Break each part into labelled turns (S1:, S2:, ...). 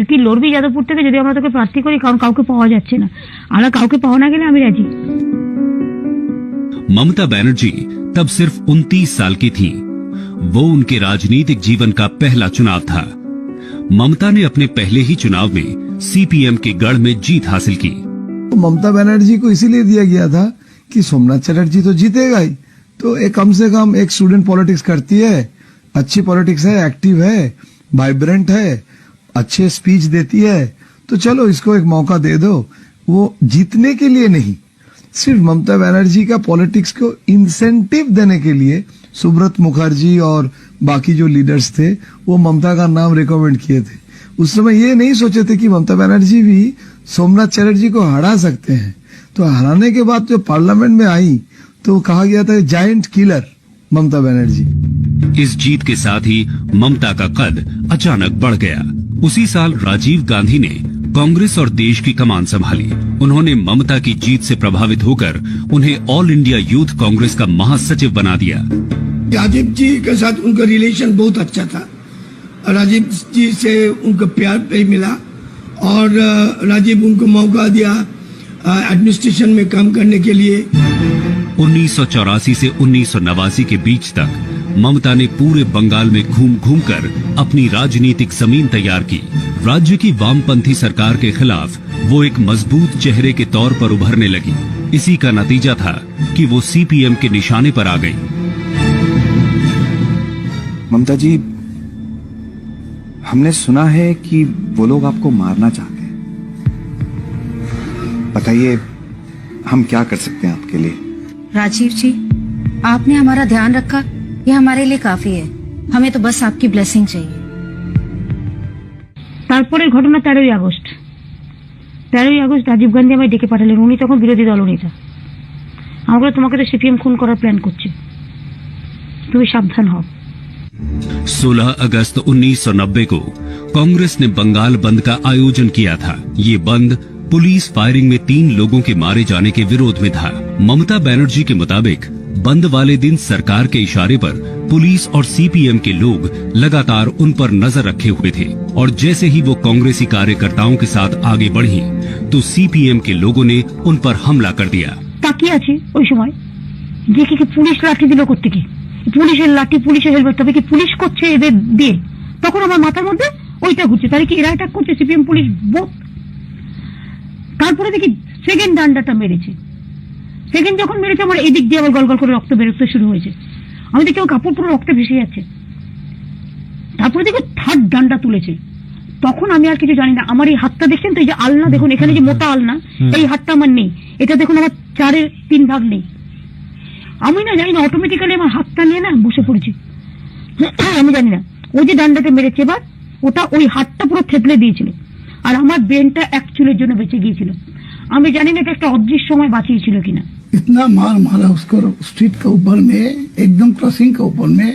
S1: তুই লড়বি যাদবপুর থেকে যদি আমরা তোকে প্রার্থী করি, কারণ কাউকে পাওয়া যাচ্ছে না। আমরা কাউকে পাওয়া না গেলে আমি রাজি।
S2: ममता बनर्जी तब सिर्फ 29 साल की थी। वो उनके राजनीतिक जीवन का पहला चुनाव था। ममता ने अपने पहले ही चुनाव में सीपीएम के गढ़ में जीत हासिल की।
S3: ममता बनर्जी को इसीलिए दिया गया था कि सोमनाथ चटर्जी तो जीतेगा ही, तो एक कम से कम एक स्टूडेंट पॉलिटिक्स करती है, अच्छी पॉलिटिक्स है, एक्टिव है, वाइब्रेंट है, अच्छे स्पीच देती है, तो चलो इसको एक मौका दे दो। वो जीतने के लिए नहीं, सिर्फ ममता बनर्जी का पॉलिटिक्स को इंसेंटिव देने के लिए सुब्रत मुखर्जी और बाकी जो लीडर्स थे वो ममता का नाम रिकमेंड किए थे। उस समय ये नहीं सोचे थे कि ममता बनर्जी भी सोमनाथ चटर्जी को हरा सकते हैं। तो हराने के बाद जो पार्लियामेंट में आई तो कहा गया था जायंट किलर ममता बनर्जी।
S2: इस जीत के साथ ही ममता का कद अचानक बढ़ गया। उसी साल राजीव गांधी ने कांग्रेस और देश की कमान संभाली। उन्होंने ममता की जीत से प्रभावित होकर उन्हें ऑल इंडिया यूथ कांग्रेस का महासचिव बना दिया।
S4: राजीव जी के साथ उनका रिलेशन बहुत अच्छा था। राजीव जी से उनको प्यार भी मिला और राजीव उनको मौका दिया एडमिनिस्ट्रेशन में काम करने के लिए।
S2: 1984 से 1989 के बीच तक ममता ने पूरे बंगाल में घूम घूम कर अपनी राजनीतिक जमीन तैयार की। राज्य की वामपंथी सरकार के खिलाफ वो एक मजबूत चेहरे के तौर पर उभरने लगी। इसी का नतीजा था कि वो सीपीएम के निशाने पर आ गई।
S5: ममता जी, हमने सुना है कि वो लोग आपको मारना चाहते हैं। बताइए हम क्या कर सकते हैं आपके लिए?
S6: राजीव जी, आपने हमारा ध्यान रखा, ये हमारे लिए काफी है। हमें तो बस आपकी ब्लेसिंग चाहिए।
S1: তারপরের ঘটনা 13ই আগস্ট। 13ই আগস্ট রাজীব গান্ধী আমায় ডেকে পাঠালেন। উনি তখন বিরোধী দলনেতা। আমাকে তোমাকে তো সিপিএম খুন করার প্ল্যান করছে, তুমি সাবধান হও।
S2: 16 अगस्त 1990 को कांग्रेस ने बंगाल बंद का आयोजन किया था। ये बंद पुलिस फायरिंग में 3 लोगों के मारे जाने के विरोध में था। ममता बनर्जी के मुताबिक बंद वाले दिन सरकार के इशारे पर पुलिस और सीपीएम के लोग लगातार उन पर नजर रखे हुए थे और जैसे ही वो कांग्रेसी कार्यकर्ताओं के साथ आगे बढ़ी तो सीपीएम के लोगों ने उन पर हमला कर दिया।
S1: তাকিয়ে আছে ওই সময় দেখি কি পুলিশ লাঠি দিল করতে, কি পুলিশের লাঠি, পুলিশের হেলমেট, তবে কি পুলিশ করছে এদের দিয়ে। তখন আমার মাথার মধ্যে ওইটা ঘুরছে, তাহলে কি এরা অ্যাটাক করছে সিপিএম পুলিশ বোধ। তারপরে দেখি সেকেন্ড ডান্ডাটা মেরেছে। সেকেন্ড যখন মেরেছে আমার এদিক দিয়ে আবার গলগল করে রক্ত বেরোতে শুরু হয়েছে। আমি দেখি আমার কাপড় পুরো রক্তে ভেসে যাচ্ছে। তারপরে দেখি থার্ড ডান্ডা তুলেছে। তখন আমি আর কিছু জানি না। আমার এই হাতটা দেখছেন তো, এই যে আলনা দেখুন, এখানে যে মোটা আলনা, এই হাতটা আমার নেই। এটা দেখুন আমার 4/3 ভাগ নেই। আমি না জানি না, অটোমেটিক্যালি আমার হাতটা নিয়ে না বসে পড়েছি। আমি জানি না ওই যে ডান্ডাটা মেরেছে এবার, ওটা ওই হাতটা পুরো থেতলে দিয়েছিল আর আমার ব্রেনটা এক চুলের জন্য বেঁচে গিয়েছিল। আমি জানি না এটা একটা অদৃশ্য সময় বাঁচিয়েছিল কিনা।
S4: इतना मार मारा उसको स्ट्रीट के ऊपर में, एकदम क्रॉसिंग के ऊपर में,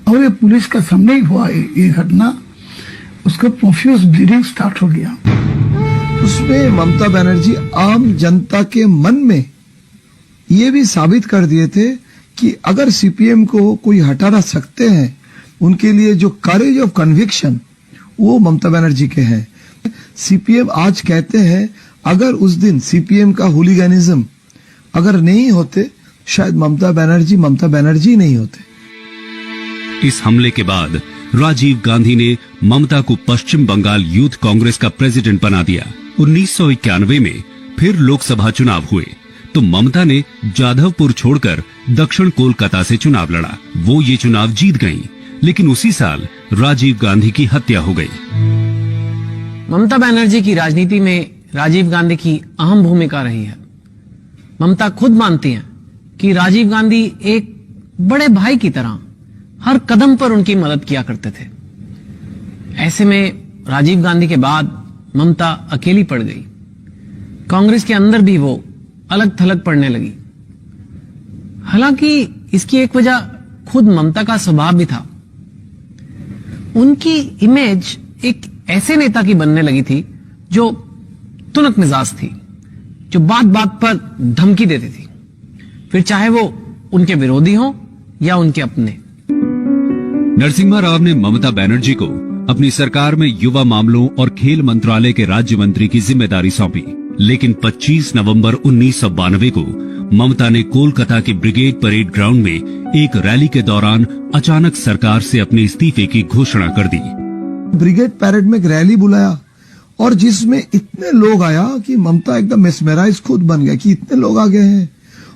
S4: और ये पुलिस का सामने ही हुआ ये घटना। उसका प्रोफ्यूज ब्लीडिंग स्टार्ट हो गया।
S3: उसमें ममता बनर्जी आम जनता के मन में ये भी साबित कर दिए थे कि अगर सीपीएम को कोई हटा ना सकते हैं, उनके लिए जो करेज ऑफ कन्विक्शन वो ममता बनर्जी के हैं। सीपीएम आज कहते हैं अगर उस दिन सीपीएम का हुलिगनिज्म अगर नहीं होते शायद ममता बनर्जी नहीं होते।
S2: इस हमले के बाद राजीव गांधी ने ममता को पश्चिम बंगाल यूथ कांग्रेस का प्रेसिडेंट बना दिया। 1991 में फिर लोकसभा चुनाव हुए तो ममता ने जाधवपुर छोड़कर दक्षिण कोलकाता से चुनाव लड़ा। वो ये चुनाव जीत गईं, लेकिन उसी साल राजीव गांधी की हत्या हो गई।
S7: ममता बनर्जी की राजनीति में राजीव गांधी की अहम भूमिका रही है। ममता खुद मानती हैं कि राजीव गांधी एक बड़े भाई की तरह हर कदम पर उनकी मदद किया करते थे। ऐसे में राजीव गांधी के बाद ममता अकेली पड़ गई। कांग्रेस के अंदर भी वो अलग थलग पड़ने लगी। हालांकि इसकी एक वजह खुद ममता का स्वभाव भी था। उनकी इमेज एक ऐसे नेता की बनने लगी थी जो तुनक मिजाज थी, जो बात बात पर धमकी देती थी, फिर चाहे वो उनके विरोधी हो या उनके अपने।
S2: नरसिम्हा राव ने ममता बनर्जी को अपनी सरकार में युवा मामलों और खेल मंत्रालय के राज्य मंत्री की जिम्मेदारी सौंपी। लेकिन 25 नवंबर 1992 को ममता ने कोलकाता के ब्रिगेड परेड ग्राउंड में एक रैली के दौरान अचानक सरकार से अपने इस्तीफे की घोषणा कर दी।
S3: ब्रिगेड परेड में एक रैली बुलाया और जिसमें इतने लोग आया कि ममता एकदम मेस्मराइज खुद बन गया कि इतने लोग आ गए हैं।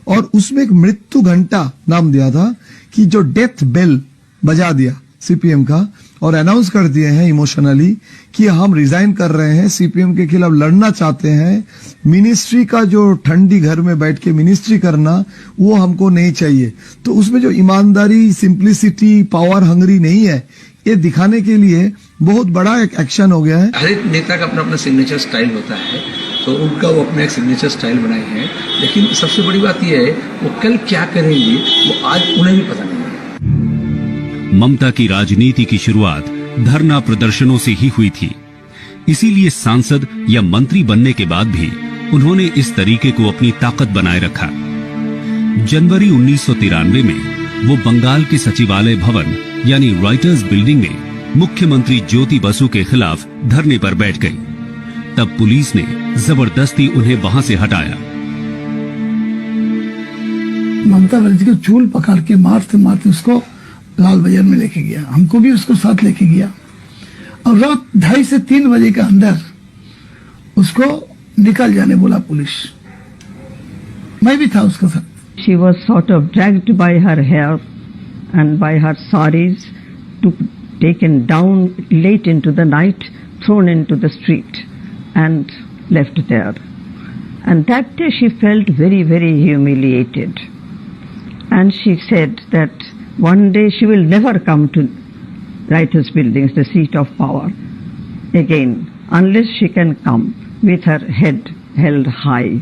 S3: और उसमें एक मृत्यु घंटा नाम दिया था कि जो डेथ बेल बजा दिया सीपीएम का और अनाउंस कर दिए हैं इमोशनली कि हम रिजाइन कर रहे हैं, सीपीएम के खिलाफ लड़ना चाहते हैं। मिनिस्ट्री का जो ठंडी घर में बैठ के मिनिस्ट्री करना वो हमको नहीं चाहिए। तो उसमें जो ईमानदारी, सिंप्लिसिटी, पावर हंगरी नहीं है, ये दिखाने के लिए बहुत बड़ा एक एक्शन हो गया है।
S8: हर एक नेता का अपना अपना सिग्नेचर स्टाइल होता है, तो उनका वो अपना एक सिग्नेचर स्टाइल बनाई है। लेकिन सबसे बड़ी बात यह है वो कल क्या करेंगे वो आज उन्हें भी पता नहीं है।
S2: ममता की राजनीति की शुरुआत धरना प्रदर्शनों से ही हुई थी। इसीलिए सांसद या मंत्री बनने के बाद भी उन्होंने इस तरीके को अपनी ताकत बनाए रखा। जनवरी 1993 में वो बंगाल के सचिवालय भवन यानी राइटर्स बिल्डिंग में मुख्यमंत्री ज्योति बसु के खिलाफ धरने पर बैठ गई। तब पुलिस ने जबरदस्ती उन्हें वहां से हटाया।
S9: ममता बनर्जी को चूल पकड़ के मारते मारते उसको लाल बाजार में लेके गया, हमको भी उसको साथ लेके गया और रात 2:30 से 3 बजे के अंदर उसको निकल जाने बोला पुलिस। मैं भी था उसके साथ।
S1: She was sort of dragged by her hair and by her saris, taken down late into the night, thrown into the street and left there. And that day she felt very, very humiliated. And she said that one day she will never come to Writers' Buildings, the seat of power, again, unless she can come with her head held high.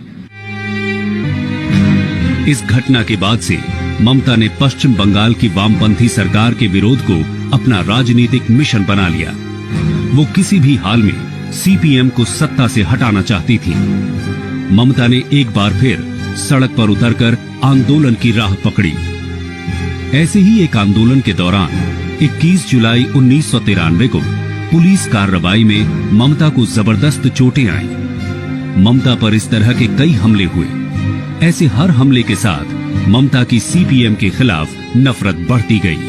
S2: इस घटना के बाद से ममता ने पश्चिम बंगाल की वामपंथी सरकार के विरोध को अपना राजनीतिक मिशन बना लिया। वो किसी भी हाल में सीपीएम को सत्ता से हटाना चाहती थी। ममता ने एक बार फिर सड़क पर उतरकर आंदोलन की राह पकड़ी। ऐसे ही एक आंदोलन के दौरान 21 जुलाई 1993 को पुलिस कार्रवाई में ममता को जबरदस्त चोटें आईं। ममता पर इस तरह के कई हमले हुए। ऐसे हर हमले के साथ ममता की सीपीएम के खिलाफ नफरत बढ़ती गई।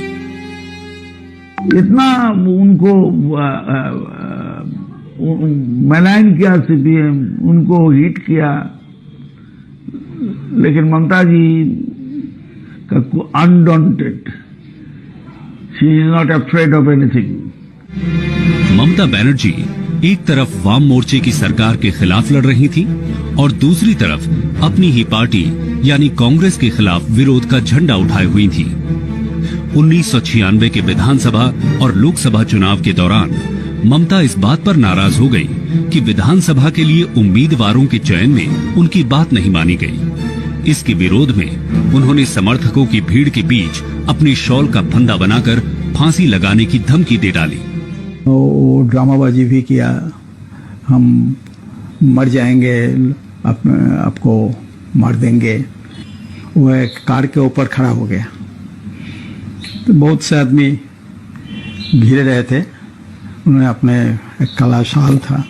S10: इतना उनको मैलाइन किया सीपीएम, उनको हिट किया, लेकिन ममता जी का undaunted, she is not afraid of anything.
S2: Mamata Banerjee एक तरफ वाम मोर्चे की सरकार के खिलाफ लड़ रही थी और दूसरी तरफ अपनी ही पार्टी यानी कांग्रेस के खिलाफ विरोध का झंडा उठाए हुई थी। 1996 के विधानसभा और लोकसभा चुनाव के दौरान ममता इस बात पर नाराज हो गई कि विधानसभा के लिए उम्मीदवारों के चयन में उनकी बात नहीं मानी गई। इसके विरोध में उन्होंने समर्थकों की भीड़ के बीच अपनी शॉल का फंदा बनाकर फांसी लगाने की धमकी दे डाली।
S9: वो ड्रामाबाजी भी किया, हम मर जाएंगे, आपको मार देंगे। वो एक कार के ऊपर खड़ा हो गया, तो बहुत से आदमी घिरे रहे थे। उन्होंने अपने एक काला शाल था,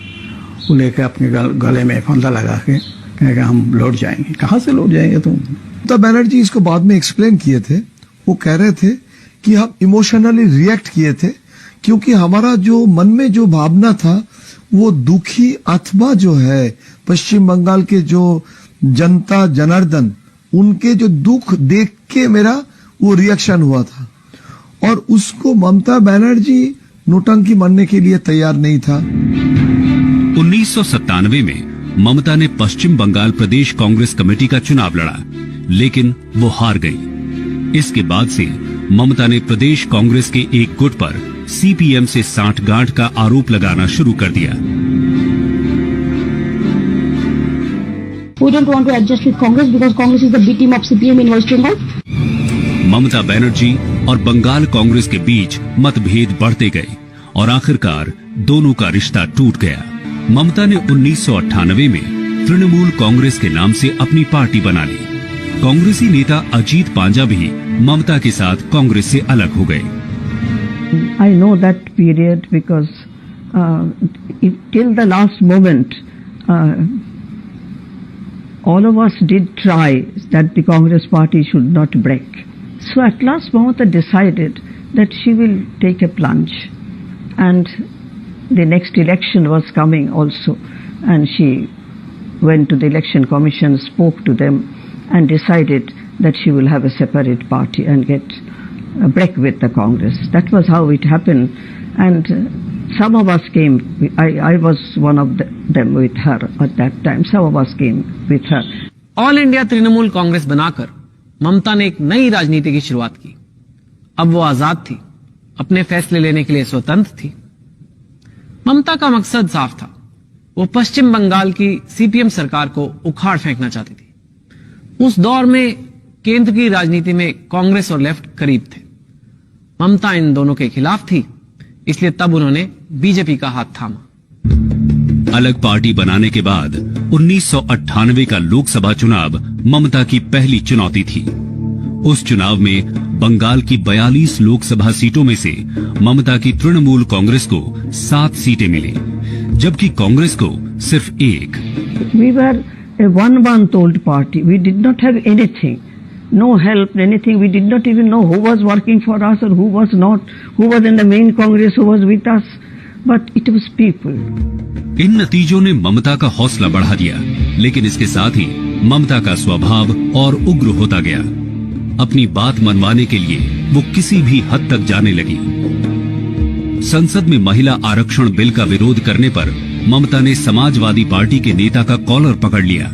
S9: वो लेकर अपने गले में फंदा लगा के कहेगा हम लौट जाएंगे। कहाँ से लौट जाएंगे तुम?
S3: तो बनर्जी इसको बाद में एक्सप्लेन किए थे। वो कह रहे थे कि हम इमोशनली रिएक्ट किए थे क्योंकि हमारा जो मन में जो भावना था, वो दुखी आत्मा जो है पश्चिम बंगाल के जो जनता जनार्दन, उनके जो दुख देख के मेरा वो रिएक्शन हुआ था और उसको ममता बनर्जी नोटंकी मानने के लिए तैयार नहीं था।
S2: 1997 में ममता ने पश्चिम बंगाल प्रदेश कांग्रेस कमेटी का चुनाव लड़ा, लेकिन वो हार गई। इसके बाद से ममता ने प्रदेश कांग्रेस के एक गुट पर सीपीएम से सांठगांठ का आरोप लगाना शुरू कर दिया।
S11: We don't want to adjust with Congress because Congress is the B team of CPM in West Bengal.
S2: Mamata Banerjee और बंगाल कांग्रेस के बीच मतभेद बढ़ते गए और आखिरकार दोनों का रिश्ता टूट गया। ममता ने 1998 में तृणमूल कांग्रेस के नाम से अपनी पार्टी बना ली। कांग्रेसी नेता अजीत पांजा भी ममता के साथ कांग्रेस से अलग हो गए।
S12: I know that period because till the last moment, all of us did try that the Congress party should not break. So at last Mamata decided that she will take a plunge, and the next election was coming also, and she went to the election commission, spoke to them, and decided that she will have a separate party and get a break with the Congress. That was how it happened, and some of us came. I was one of them with her at that time. Some of us came with her.
S7: All India Trinamool Congress बनाकर ममता ने एक नई राजनीति की शुरुआत की। अब वो आजाद थी, अपने फैसले लेने के लिए स्वतंत्र थी। ममता का मकसद साफ था, वो पश्चिम बंगाल की सीपीएम सरकार को उखाड़ फेंकना चाहती थी। उस दौर में केंद्र की राजनीति में कांग्रेस और लेफ्ट करीब थे। ममता इन दोनों के खिलाफ थी, इसलिए तब उन्होंने बीजेपी का हाथ थामा।
S2: अलग पार्टी बनाने के बाद 1998 का लोकसभा चुनाव ममता की पहली चुनौती थी। उस चुनाव में बंगाल की 42 लोकसभा सीटों में से ममता की तृणमूल कांग्रेस को 7 सीटें मिली, जबकि कांग्रेस को सिर्फ 1।
S12: We were a one-man told party. We did not have anything, no help, anything. We did not even know who was working for us or who was not, who was in the main Congress, who was with us. But it was people.
S2: इन नतीजों ने ममता का हौसला बढ़ा दिया, लेकिन इसके साथ ही ममता का स्वभाव और उग्र होता गया। अपनी बात मनवाने के लिए वो किसी भी हद तक जाने लगी। संसद में महिला आरक्षण बिल का विरोध करने पर ममता ने समाजवादी पार्टी के नेता का कॉलर पकड़ लिया।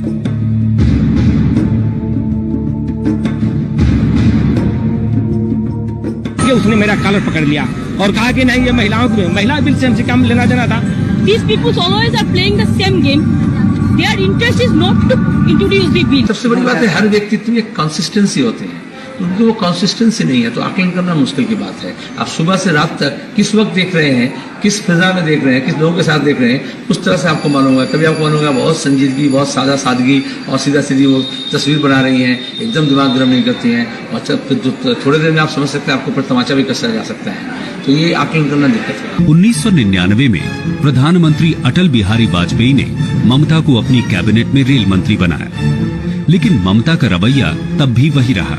S13: उसने मेरा कॉलर पकड़ लिया और कहा कि नहीं, ये महिला बिल से हमसे काम लेना देना था।
S11: These people always are playing the same game. Their interest is not to introduce the bill.
S8: सबसे बड़ी बात है, हर व्यक्तित्व में कंसिस्टेंसी होते हैं, उनकी वो कंसिस्टेंसी नहीं है, तो आकलन करना मुश्किल की बात है। आप सुबह से रात तक किस वक्त देख रहे हैं, किस फिजा में देख रहे हैं, किस लोगों के साथ देख रहे हैं, उस तरह से आपको मालूम होगा। कभी आपको मालूम होगा बहुत संजीदगी, बहुत सादगी और सीधा सीधी वो तस्वीर बना रही हैं, एकदम दिमाग गर्म नहीं करती हैं, और थोड़ी देर में आप समझ सकते हैं आपको ऊपर तमाचा भी कसा जा सकता है। तो ये आकलन करना दिक्कत है।
S2: 1999 में प्रधानमंत्री अटल बिहारी वाजपेयी ने ममता को अपनी कैबिनेट में रेल मंत्री बनाया, लेकिन ममता का रवैया तब भी वही रहा,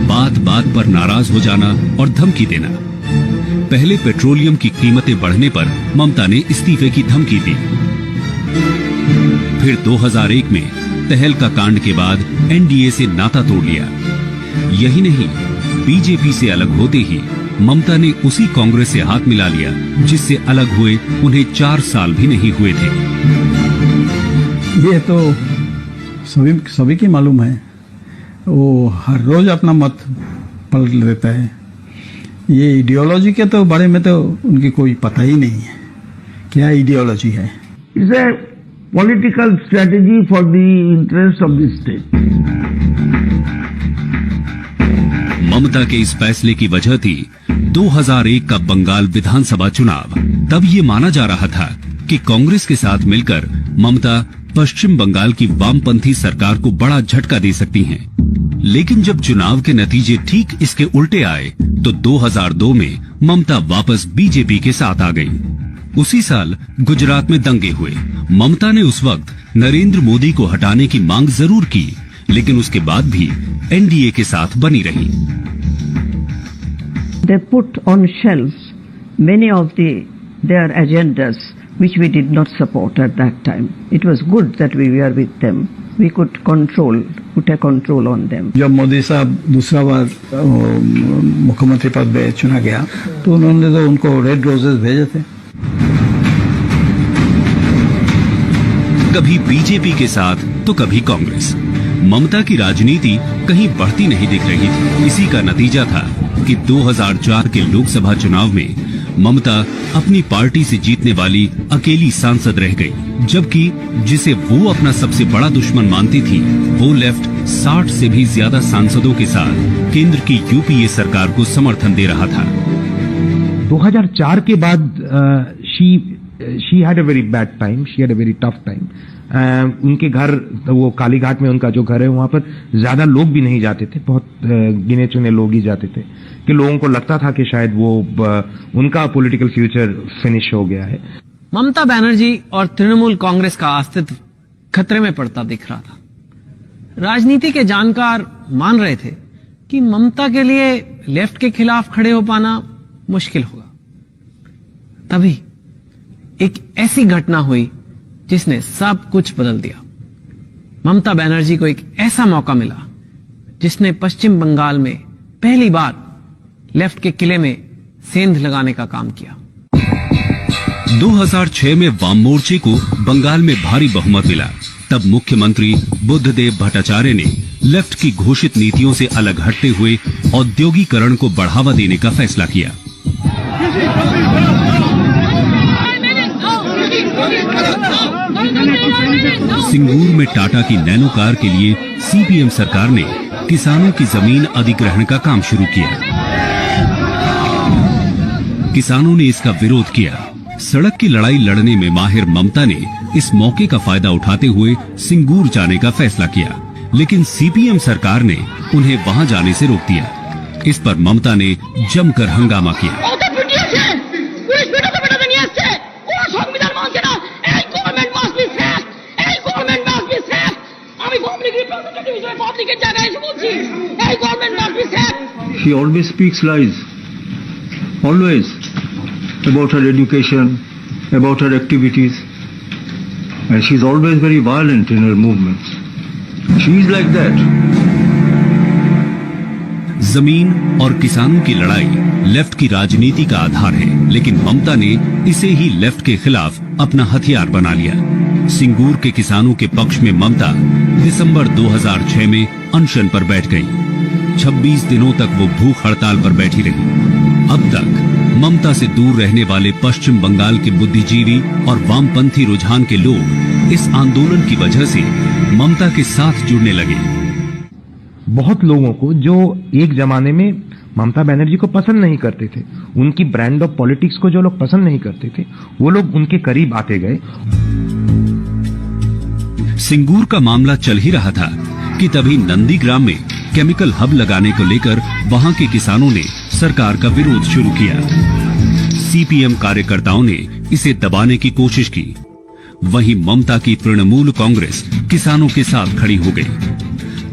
S2: बात बात पर नाराज हो जाना और धमकी देना। पहले पेट्रोलियम की कीमतें बढ़ने पर ममता ने इस्तीफे की धमकी दी। फिर 2001 में तहलका कांड के बाद एनडीए से नाता तोड़ लिया। यही नहीं, बीजेपी से अलग होते ही ममता ने उसी कांग्रेस से हाथ मिला लिया जिससे अलग हुए उन्हें 4 साल भी नहीं हुए थे।
S9: ये तो सभी की मालूम है, वो हर रोज अपना मत पलट लेता है। ये आइडियोलॉजी के तो बारे में तो उनकी कोई पता ही नहीं है, क्या आइडियोलॉजी है।
S10: It's a political strategy for the interest of the state.
S2: ममता के इस फैसले की वजह थी 2001 का बंगाल विधानसभा चुनाव। तब ये माना जा रहा था कि कांग्रेस के साथ मिलकर ममता पश्चिम बंगाल की वामपंथी सरकार को बड़ा झटका दे सकती हैं। लेकिन जब चुनाव के नतीजे ठीक इसके उल्टे आए तो 2002 में ममता वापस बीजेपी के साथ आ गई। उसी साल गुजरात में दंगे हुए। ममता ने उस वक्त नरेंद्र मोदी को हटाने की मांग जरूर की, लेकिन उसके बाद भी एनडीए के साथ बनी रही।
S12: They put on shelves many of their agendas which we did not support at that time. It was good that we were with them. We could put a control on them.
S9: जब मोदी साहब दूसरा बार मुख्यमंत्री पद पे चुना गया तो उन्होंने तो उनको रेड रोजेस भेजे थे।
S2: कभी बीजेपी के साथ तो कभी कांग्रेस। ममता की राजनीति कहीं बढ़ती नहीं दिख रही थी। इसी का नतीजा था कि 2004 के लोकसभा चुनाव में ममता अपनी पार्टी से जीतने वाली अकेली सांसद रह गई, जबकि जिसे वो अपना सबसे बड़ा दुश्मन मानती थी वो लेफ्ट 60 से भी ज्यादा सांसदों के साथ केंद्र की यूपीए सरकार को समर्थन दे रहा था।
S14: 2004 के बाद she
S13: she had a very bad time, she had a very tough time. उनके घर, वो कालीघाट में उनका जो घर है, वहां पर ज्यादा लोग भी नहीं जाते थे, बहुत गिने चुने लोग ही जाते थे, कि लोगों को लगता था कि शायद वो उनका पॉलिटिकल फ्यूचर फिनिश हो गया है।
S7: ममता बनर्जी और तृणमूल कांग्रेस का अस्तित्व खतरे में पड़ता दिख रहा था। राजनीति के जानकार मान रहे थे कि ममता के लिए लेफ्ट के खिलाफ खड़े हो पाना मुश्किल होगा। तभी एक ऐसी घटना हुई जिसने सब कुछ बदल दिया। ममता बनर्जी को एक ऐसा मौका मिला जिसने पश्चिम बंगाल में पहली बार लेफ्ट के किले में सेंध लगाने का काम किया।
S2: 2006 में वाम मोर्चे को बंगाल में भारी बहुमत मिला। तब मुख्यमंत्री बुद्धदेव भट्टाचार्य ने लेफ्ट की घोषित नीतियों से अलग हटते हुए औद्योगिकरण को बढ़ावा देने का फैसला किया। सिंगूर में टाटा की नैनो कार के लिए सीपीएम सरकार ने किसानों की जमीन अधिग्रहण का काम शुरू किया। किसानों ने इसका विरोध किया। सड़क की लड़ाई लड़ने में माहिर ममता ने इस मौके का फायदा उठाते हुए सिंगूर जाने का फैसला किया, लेकिन सीपीएम सरकार ने उन्हें वहां जाने से रोक दिया। इस पर ममता ने जमकर हंगामा किया।
S10: She always speaks lies, always, about her education, about her activities, and she's always very violent in her movements. She's like that.
S2: जमीन और किसानों की लड़ाई लेफ्ट की राजनीति का आधार है, लेकिन ममता ने इसे ही लेफ्ट के खिलाफ अपना हथियार बना लिया। सिंगूर के किसानों के पक्ष में ममता दिसंबर 2006 में अनशन पर बैठ गई। 26 दिनों तक वो भूख हड़ताल पर बैठी रही। अब तक ममता से दूर रहने वाले पश्चिम बंगाल के बुद्धिजीवी और वामपंथी रुझान के लोग इस आंदोलन की वजह से ममता के साथ जुड़ने लगे।
S13: बहुत लोगों को जो एक जमाने में ममता बनर्जी को पसंद नहीं करते थे, उनकी ब्रांड ऑफ पॉलिटिक्स को जो लोग पसंद नहीं करते थे, वो लोग उनके करीब आते गए।
S2: सिंगूर का मामला चल ही रहा था कि तभी नंदीग्राम में केमिकल हब लगाने को लेकर वहां के किसानों ने सरकार का विरोध शुरू किया। सीपीएम कार्यकर्ताओं ने इसे दबाने की कोशिश की। वहीं ममता की तृणमूल कांग्रेस किसानों के साथ खड़ी हो गई।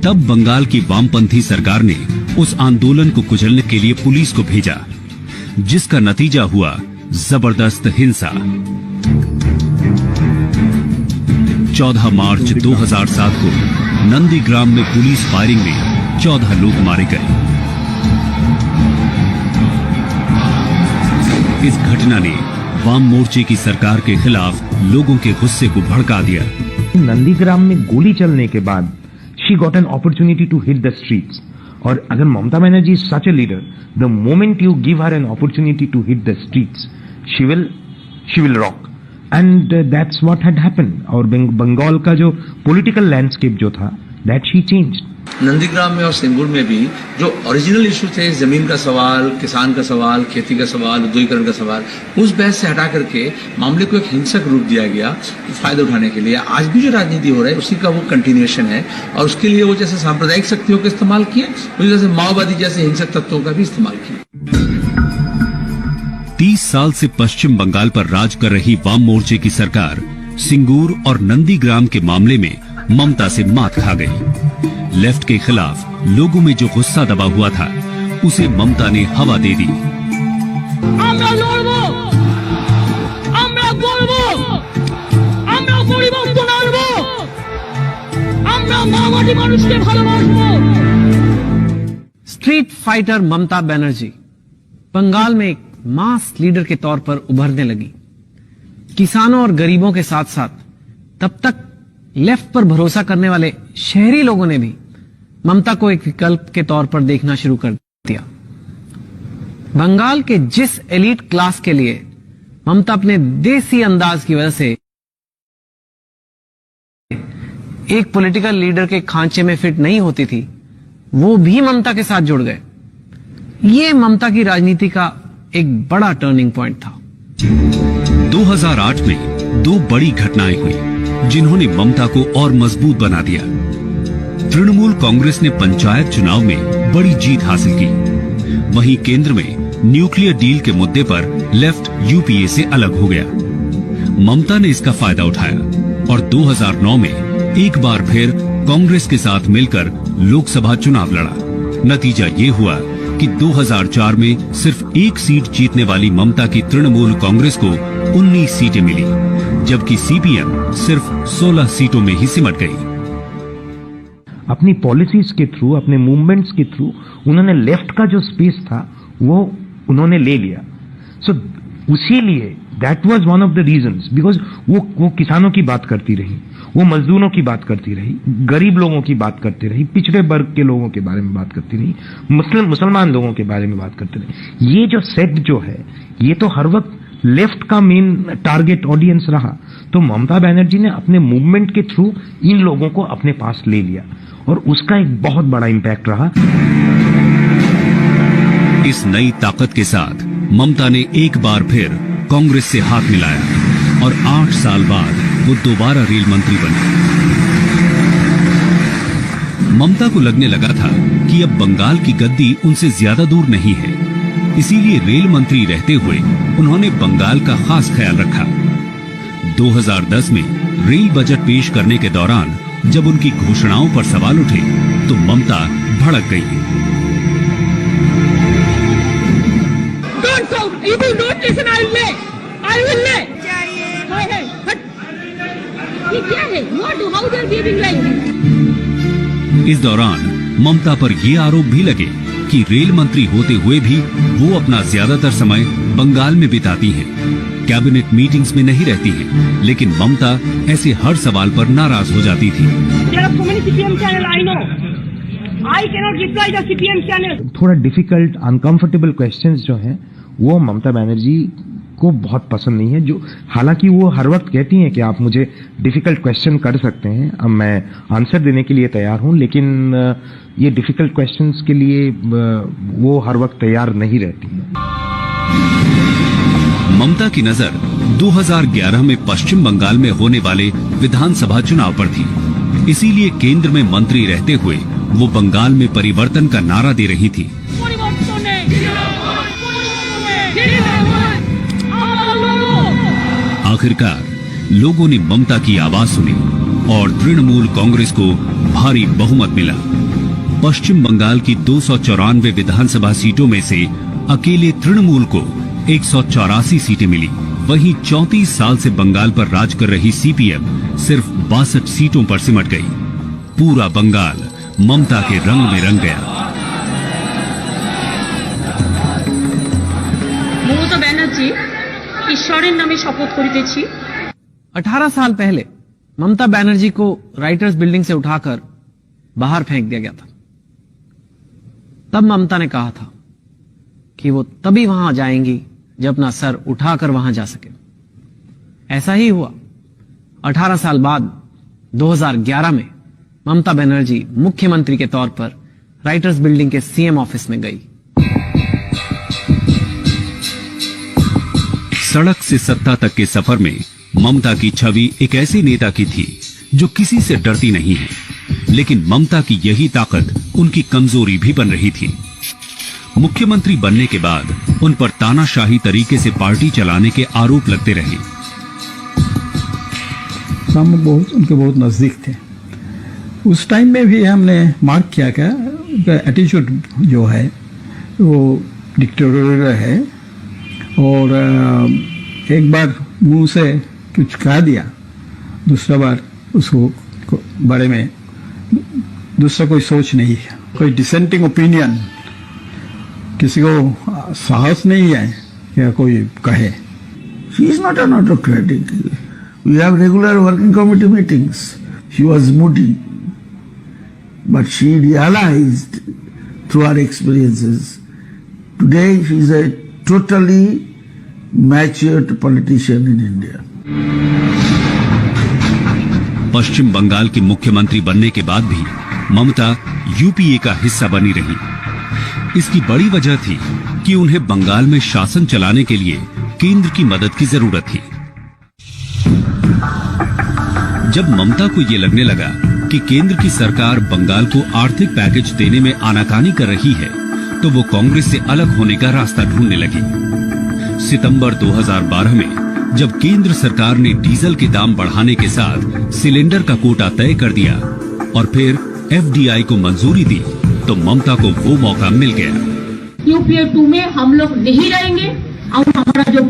S2: तब बंगाल की वामपंथी सरकार ने उस आंदोलन को कुचलने के लिए पुलिस को भेजा, जिसका नतीजा हुआ जबरदस्त हिंसा। 14 मार्च 2007 को नंदीग्राम में पुलिस फायरिंग में 14 लोग मारे गए। इस घटना ने वाम मोर्चे की सरकार के खिलाफ लोगों के गुस्से को भड़का दिया।
S13: नंदीग्राम में गोली चलने के बाद she got an opportunity to hit the streets. और अगर Mamata Banerjee is such a leader, the moment you give her an opportunity to hit the streets, she will rock. And that's what had happened. और बंगाल का जो political landscape जो था, that she changed.
S8: Nandigram में और सिंगूर में भी जो ओरिजिनल इशू थे, जमीन का सवाल, किसान का सवाल, खेती का सवाल, उद्योगीकरण का सवाल, उस बहस से हटा करके मामले को एक हिंसक रूप दिया गया फायदा उठाने के लिए। आज भी जो राजनीति हो रहा है उसी का वो कंटिन्यूएशन है, और उसके लिए वो जैसे सांप्रदायिक शक्तियों का इस्तेमाल किया, उसी जैसे माओवादी जैसे हिंसक तत्वों का भी इस्तेमाल किया।
S2: 30 साल से पश्चिम बंगाल पर राज कर रही वाम मोर्चे की सरकार सिंगूर और नंदीग्राम के मामले में ममता से मात खा गई। लेफ्ट के खिलाफ लोगों में जो गुस्सा दबा हुआ था, उसे ममता ने हवा दे दी।
S14: আমরা লড়বো, আমরা করবো, আমরা পরিবর্তন আনবো, আমরা মামাটি মানুষকে ভালোবাসবো।
S7: स्ट्रीट फाइटर ममता बनर्जी बंगाल में एक मास लीडर के तौर पर उभरने लगी। किसानों और गरीबों के साथ साथ तब तक लेफ्ट पर भरोसा करने वाले शहरी लोगों ने भी ममता को एक विकल्प के तौर पर देखना शुरू कर दिया। बंगाल के जिस एलीट क्लास के लिए ममता अपने देसी अंदाज की वजह से एक पॉलिटिकल लीडर के खांचे में फिट नहीं होती थी, वो भी ममता के साथ जुड़ गए। ये ममता की राजनीति का एक बड़ा टर्निंग पॉइंट था।
S2: 2008 में 2 बड़ी घटनाएं हुई जिन्होंने ममता को और मजबूत बना दिया। तृणमूल कांग्रेस ने पंचायत चुनाव में बड़ी जीत हासिल की। वहीं केंद्र में न्यूक्लियर डील के मुद्दे पर लेफ्ट यूपीए से अलग हो गया। ममता ने इसका फायदा उठाया और 2009 में एक बार फिर कांग्रेस के साथ मिलकर लोकसभा चुनाव लड़ा। नतीजा ये हुआ कि 2004 में सिर्फ 1 सीट जीतने वाली ममता की तृणमूल कांग्रेस को 19 सीटें मिली, जबकि सीपीएम सिर्फ 16 सीटों में ही सिमट गई।
S13: अपनी पॉलिसीज के थ्रू, अपने मूवमेंट्स के थ्रू उन्होंने लेफ्ट का जो स्पेस था वो उन्होंने ले लिया। सो उसी लिए that was one of the reasons, because वो किसानों की बात करती रही, वो मजदूरों की बात करती रही, गरीब लोगों की बात करती रही, पिछड़े वर्ग के लोगों के बारे में बात करती रही, मुसलमान लोगों के बारे में बात करती रही। ये जो सेट जो है ये तो हर वक्त लेफ्ट का मेन टारगेट ऑडियंस रहा। तो ममता बनर्जी ने अपने मूवमेंट के थ्रू इन लोगों को अपने पास ले लिया और उसका एक बहुत बड़ा इंपैक्ट रहा।
S2: इस नई ताकत के साथ ममता ने एक बार फिर कांग्रेस से हाथ मिलाया और 8 साल बाद वो दोबारा रेल मंत्री बनी। ममता को लगने लगा था कि अब बंगाल की गद्दी उनसे ज्यादा दूर नहीं है, इसीलिए रेल मंत्री रहते हुए उन्होंने बंगाल का खास ख्याल रखा। 2010 में रेल बजट पेश करने के दौरान जब उनकी घोषणाओं पर सवाल उठे तो ममता भड़क गई। इस दौरान ममता पर ये आरोप भी लगे कि रेल मंत्री होते हुए भी वो अपना ज्यादातर समय बंगाल में बिताती हैं, कैबिनेट मीटिंग्स में नहीं रहती हैं, लेकिन ममता ऐसे हर सवाल पर नाराज हो जाती थी।
S13: थोड़ा डिफिकल्ट, अनकंफर्टेबल क्वेश्चंस जो हैं वो ममता बनर्जी को बहुत पसंद नहीं है। जो हालांकि वो हर वक्त कहती हैं कि आप मुझे डिफिकल्ट क्वेश्चन कर सकते हैं, अब मैं आंसर देने के लिए तैयार हूं, लेकिन ये डिफिकल्ट क्वेश्चंस के लिए वो हर वक्त तैयार नहीं रहती है।
S2: ममता की नजर 2011 में पश्चिम बंगाल में होने वाले विधानसभा चुनाव पर थी, इसीलिए केंद्र में मंत्री रहते हुए वो बंगाल में परिवर्तन का नारा दे रही थी। आखिरकार लोगों ने ममता की आवाज सुनी और तृणमूल कांग्रेस को भारी बहुमत मिला। पश्चिम बंगाल की 294 विधानसभा सीटों में से अकेले तृणमूल को 184 सीटें मिली। वहीं 34 साल से बंगाल पर राज कर रही सीपीएम सिर्फ 62 सीटों पर सिमट गई। पूरा बंगाल ममता के रंग में रंग गया।
S11: ममता बनर्जी ईश्वरेर नामे शपथ करितेछि।
S7: 18 साल पहले ममता बनर्जी को राइटर्स बिल्डिंग से उठाकर बाहर फेंक दिया गया था। तब ममता ने कहा था कि वो तभी वहां जाएंगी जब अपना सर उठाकर वहां जा सके। ऐसा ही हुआ। 18 साल बाद 2011 में ममता बनर्जी मुख्यमंत्री के तौर पर राइटर्स बिल्डिंग के सीएम ऑफिस में गई।
S2: सड़क से सत्ता तक के सफर में ममता की छवि एक ऐसे नेता की थी जो किसी से डरती नहीं है, लेकिन ममता की यही ताकत उनकी कमजोरी भी बन रही थी। मुख्यमंत्री बनने के बाद उन पर तानाशाही तरीके से पार्टी चलाने के आरोप लगते रहे।
S9: हम उनके बहुत नजदीक थे। उस टाइम में भी हमने मार्क किया क्या उनका एटीट्यूड जो है वो डिक्टेटोरियल है, और एक बार मुंह से कुछ कह दिया, दूसरा बार उसको बारे में दूसरा कोई सोच नहीं है, कोई डिसेंटिंग ओपिनियन किसी को साहस नहीं है या कोई कहे।
S15: She is not an autocratic. We have regular working committee meetings. She was moody, but she realized through her experiences. Today she is a totally matured politician in India.
S2: पश्चिम बंगाल की मुख्यमंत्री बनने के बाद भी ममता यूपीए का हिस्सा बनी रही। इसकी बड़ी वजह थी कि उन्हें बंगाल में शासन चलाने के लिए केंद्र की मदद की जरूरत थी। जब ममता को ये लगने लगा कि केंद्र की सरकार बंगाल को आर्थिक पैकेज देने में आनाकानी कर रही है, तो वो कांग्रेस से अलग होने का रास्ता ढूंढने लगी। सितंबर 2012 में जब केंद्र सरकार ने डीजल के दाम बढ़ाने के साथ सिलेंडर का कोटा तय कर दिया और फिर एफडीआई को मंजूरी दी, तो ममता को वो मौका मिल गया।
S11: यूपीए 2 में हम लोग नहीं रहेंगे और हमारा जो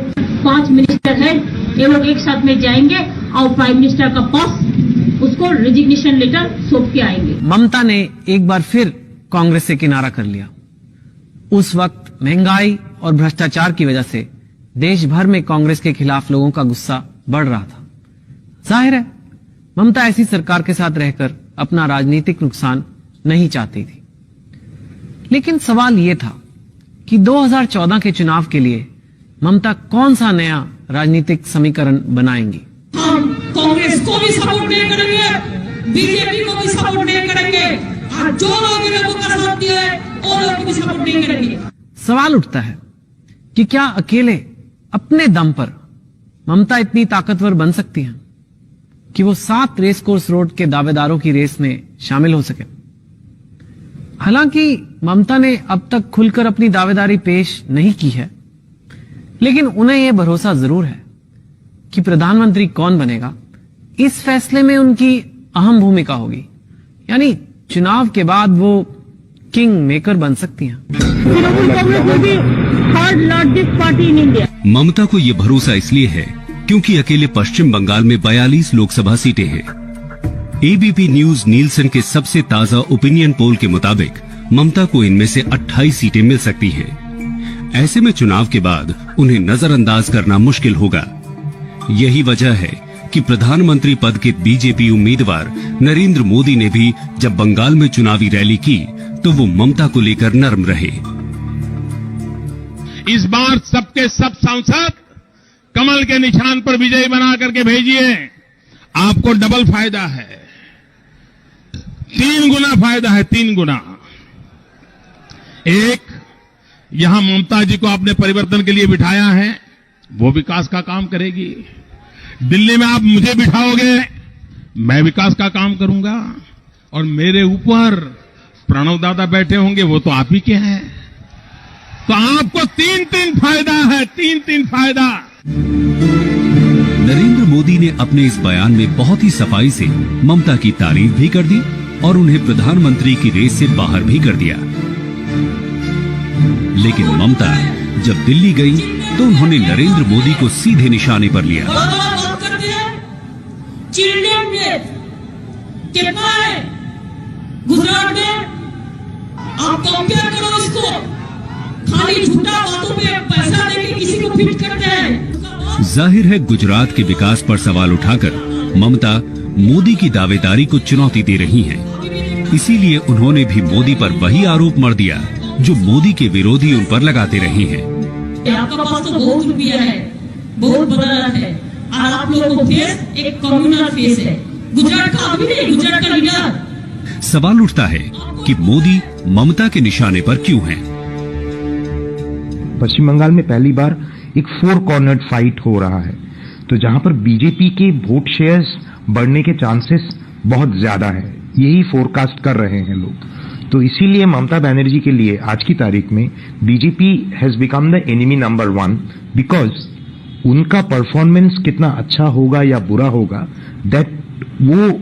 S11: 5 मिनिस्टर है ये लोग एक साथ में जाएंगे और प्राइम मिनिस्टर का पास उसको रेजिग्नेशन लेटर सौंप के आएंगे।
S7: ममता ने एक बार फिर कांग्रेस से किनारा कर लिया। उस वक्त महंगाई और भ्रष्टाचार की वजह से देश भर में कांग्रेस के खिलाफ लोगों का गुस्सा बढ़ रहा था। जाहिर है ममता ऐसी सरकार के साथ रहकर अपना राजनीतिक नुकसान नहीं चाहती थी। लेकिन सवाल यह था कि 2014 के चुनाव के लिए ममता कौन सा नया राजनीतिक समीकरण बनाएंगी।
S14: हम कांग्रेस को भी सपोर्ट नहीं करेंगे, बीजेपी को भी सपोर्ट नहीं करेंगे और जो लोग इन लोगों का साथ दिए वो लोग भी सपोर्ट नहीं करेंगे।
S7: सवाल उठता है कि क्या अकेले अपने दम पर ममता इतनी ताकतवर बन सकती हैं कि वो 7 रेस कोर्स रोड के दावेदारों की रेस में शामिल हो सके। हालांकि ममता ने अब तक खुलकर अपनी दावेदारी पेश नहीं की है, लेकिन उन्हें यह भरोसा जरूर है कि प्रधानमंत्री कौन बनेगा इस फैसले में उनकी अहम भूमिका होगी। यानी चुनाव के बाद वो किंग मेकर बन सकती हैं।
S2: ममता को ये भरोसा इसलिए है क्योंकि अकेले पश्चिम बंगाल में 42 लोकसभा सीटें हैं। एबीपी न्यूज नीलसन के सबसे ताजा ओपिनियन पोल के मुताबिक ममता को इनमें से 28 सीटें मिल सकती हैं। ऐसे में चुनाव के बाद उन्हें नजरअंदाज करना मुश्किल होगा। यही वजह है कि प्रधानमंत्री पद के बीजेपी उम्मीदवार नरेंद्र मोदी ने भी जब बंगाल में चुनावी रैली की तो वो ममता को लेकर नर्म रहे।
S16: इस बार सबके सब सांसद कमल के निशान पर विजयी बना करके भेजिए, आपको डबल फायदा है, 3 गुना फायदा है, 3 गुना। एक, यहां ममता जी को आपने परिवर्तन के लिए बिठाया है, वो विकास का काम करेगी। दिल्ली में आप मुझे बिठाओगे, मैं विकास का काम करूंगा, और मेरे ऊपर प्रणव दादा बैठे होंगे, वो तो आप ही के हैं। तो आपको 3-3 फायदा है, 3-3 फायदा।
S2: नरेंद्र मोदी ने अपने इस बयान में बहुत ही सफाई से ममता की तारीफ भी कर दी और उन्हें प्रधानमंत्री की रेस से बाहर भी कर दिया। लेकिन ममता जब दिल्ली गई तो उन्होंने नरेंद्र मोदी को सीधे निशाने पर लिया।
S14: कितना है गुजरात में, आप कंपेयर करो इसको। खाली झूठा बातों पे पैसा देके किसी को फिट करते हैं।
S2: जाहिर है गुजरात के विकास पर सवाल उठाकर ममता मोदी की दावेदारी को चुनौती दे रही हैं। इसीलिए उन्होंने भी मोदी पर वही आरोप मढ़ दिया जो मोदी के विरोधी उन पर लगाते रहे हैं।
S14: आपका पास तो बहुत रुपया है, बहुत बदौलत है, और आप लोगों को फेस एक कम्युनल फेस है। गुजरात का आदमी नहीं, गुजरात का लीडर।
S2: सवाल उठता है कि मोदी ममता के निशाने पर क्यों हैं?
S13: पश्चिम बंगाल में पहली बार एक 4 कॉर्नर्ड फाइट हो रहा है, तो जहां पर बीजेपी के वोट शेयर्स बढ़ने के चांसेस बहुत ज्यादा है, यही फोरकास्ट कर रहे हैं लोग। तो इसीलिए ममता बनर्जी के लिए आज की तारीख में BJP has become the enemy number 1, because उनका परफॉर्मेंस कितना अच्छा होगा या बुरा होगा, दैट वो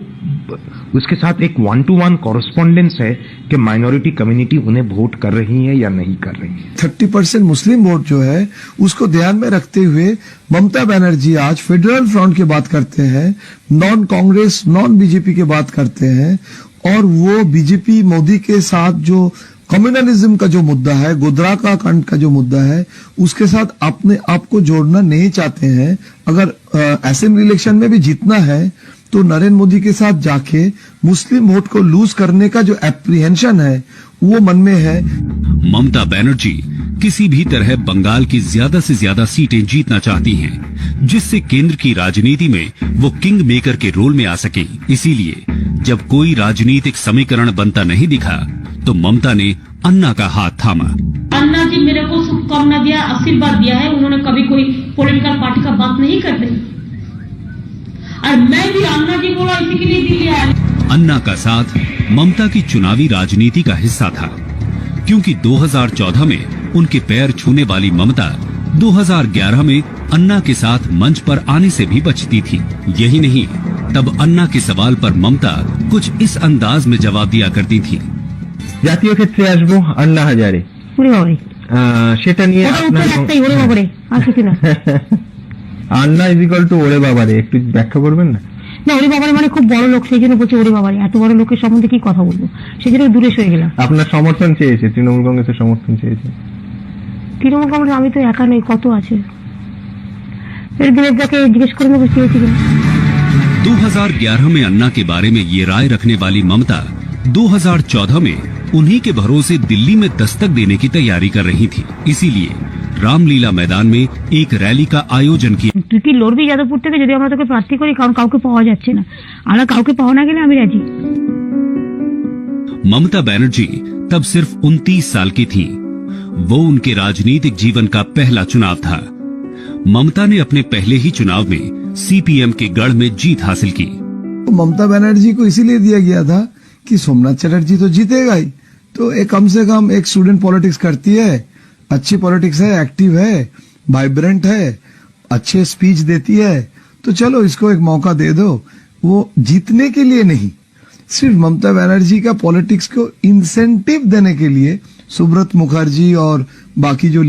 S13: उसके साथ एक 1-to-1 कॉरेस्पॉन्डेंस है कि माइनॉरिटी कम्युनिटी उन्हें वोट कर रही है या नहीं कर रही है।
S3: 30% मुस्लिम वोट जो है उसको ध्यान में रखते हुए ममता बनर्जी आज फेडरल फ्रंट की बात करते हैं, नॉन कांग्रेस नॉन बीजेपी की बात करते हैं, और वो बीजेपी मोदी के साथ जो कम्युनलिज्म का जो मुद्दा है, गोधरा का कांड का जो मुद्दा है, उसके साथ अपने आप को जोड़ना नहीं चाहते हैं। अगर असेंबली इलेक्शन में भी जीतना है तो नरेंद्र मोदी के साथ जाके मुस्लिम वोट को लूज करने का जो एप्रीहेंशन है वो मन में है।
S2: ममता बनर्जी किसी भी तरह बंगाल की ज्यादा से ज्यादा सीटें जीतना चाहती हैं, जिससे केंद्र की राजनीति में वो किंग मेकर के रोल में आ सके। इसीलिए जब कोई राजनीतिक समीकरण बनता नहीं दिखा तो ममता ने अन्ना का हाथ थामा।
S11: अन्ना जी मेरे को शुभकामना दिया, आशीर्वाद दिया है, उन्होंने कभी कोई पॉलिटिकल पार्टी का बात नहीं करते। और मैं भी अन्ना जी बोला इसी के लिए दिल्ली आया।
S2: अन्ना का साथ ममता की चुनावी राजनीति का हिस्सा था, क्योंकि 2014 में उनके पैर छूने वाली ममता 2011 में अन्ना के साथ मंच पर आने से भी बचती थी। यही नहीं, तब अन्ना के सवाल पर ममता कुछ इस अंदाज में जवाब दिया करती थी।
S17: জাতীয় ক্ষেত্রে আসবো আন্না হাজারে,
S1: ওরে বাবারে,
S17: সেটা নিয়ে
S1: ওটা উপরে রাখতেই ওরে বাবারে, আর কিছু না।
S17: আন্না ইজ ইকুয়াল টু ওরে বাবারে, একটু ব্যাখ্যা করবেন না?
S1: না, ওরে বাবারে মানে খুব বড় লোক, সেই জন্য বলছে ওরে বাবারে, এত বড় লোকের সম্বন্ধে কি কথা বলবো, সেই জন্য দূরে সরে গেলাম।
S17: আপনার সমর্থন চেয়েছে, তৃণমূল কংগ্রেসের সমর্থন চেয়েছে।
S1: তৃণমূল কংগ্রেস আমি তো একা নই, কত আছে, এর দিনেরটাকে জিজ্ঞেস করে নেবো চেয়েছি কিনা।
S2: 2011 में अन्ना के बारे में ये राय रखने वाली ममता 2014 में उन्हीं के भरोसे दिल्ली में दस्तक देने की तैयारी कर रही थी। इसीलिए रामलीला मैदान में एक रैली का आयोजन किया।
S1: তুই কি লড়বি যাদবপুর থেকে যদি আমরা তোকে প্রার্থী করি? কারণ কাউকে পাওয়া যাচ্ছে না, আর কাউকে পাওয়া না গেলে আমি রাজি।
S2: ममता बनर्जी तब सिर्फ 29 साल की थी। वो उनके राजनीतिक जीवन का पहला चुनाव था। ममता ने अपने पहले ही चुनाव में सीपीएम के गढ़ में जीत हासिल की।
S3: ममता बनर्जी को इसीलिए दिया गया था कि सोमनाथ चटर्जी तो जीतेगा ही, तो एक कम से कम एक स्टूडेंट पॉलिटिक्स करती है, अच्छी पॉलिटिक्स है, एक्टिव है, वाइब्रेंट है, अच्छे स्पीच देती है, तो चलो इसको एक मौका दे दो। वो जीतने के लिए नहीं, सिर्फ ममता बनर्जी का पॉलिटिक्स को इंसेंटिव देने के लिए सुब्रत मुखर्जी और बाकी जो